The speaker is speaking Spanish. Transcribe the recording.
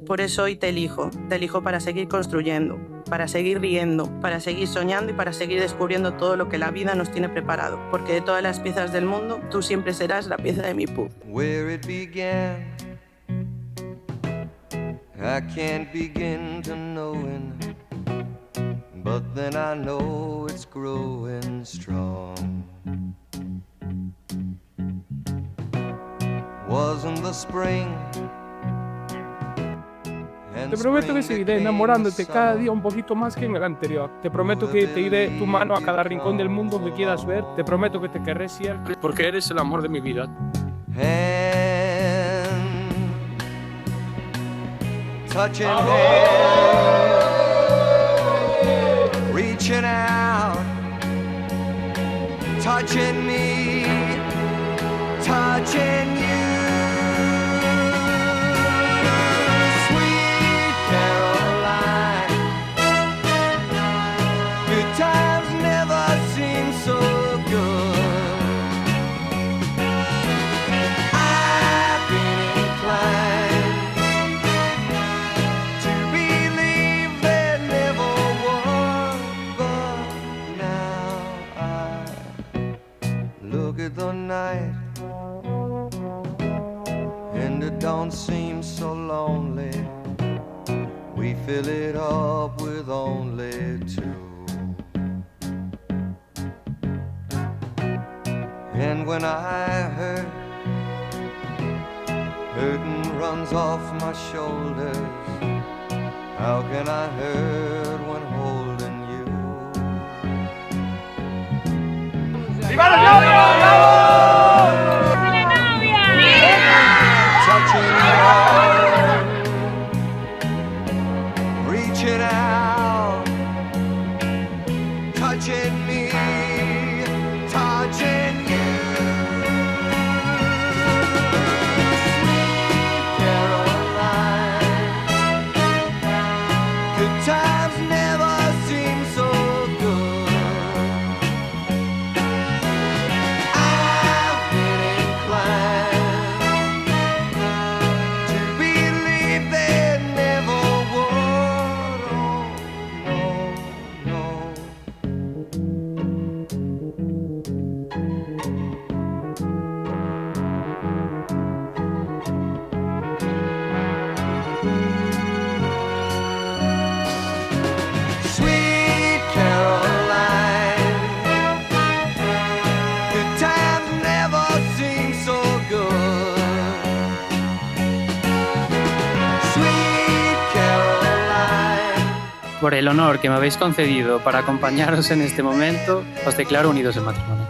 Por eso hoy te elijo para seguir construyendo, para seguir riendo, para seguir soñando y para seguir descubriendo todo lo que la vida nos tiene preparado, porque de todas las piezas del mundo, tú siempre serás la pieza de mi puzzle. Where it began, I can't begin to knowing, but then I know it's growing strong. Wasn't the spring? Te prometo que seguiré enamorándote cada día un poquito más que en el anterior. Te prometo que te iré tu mano a cada rincón del mundo que quieras ver. Te prometo que te querré siempre, porque eres el amor de mi vida. Hand, touching hand, reaching out, touching me, touching you. Sweet Caroline, good times never seem so good. I've been inclined to believe there never was, but now I look at the night and it don't seem so lonely. We fill it up with only two. And when I hurting runs off my shoulders, how can I hurt when holding you? Touching you, reaching out, touching me, touching you. Sweet Caroline, good times never seem so good. I've been inclined to believe there never would. Oh, no, no. Sweet Caroline, good times never seem so good. Sweet Caroline. Por el honor que me habéis concedido para acompañaros en este momento, os declaro unidos en matrimonio.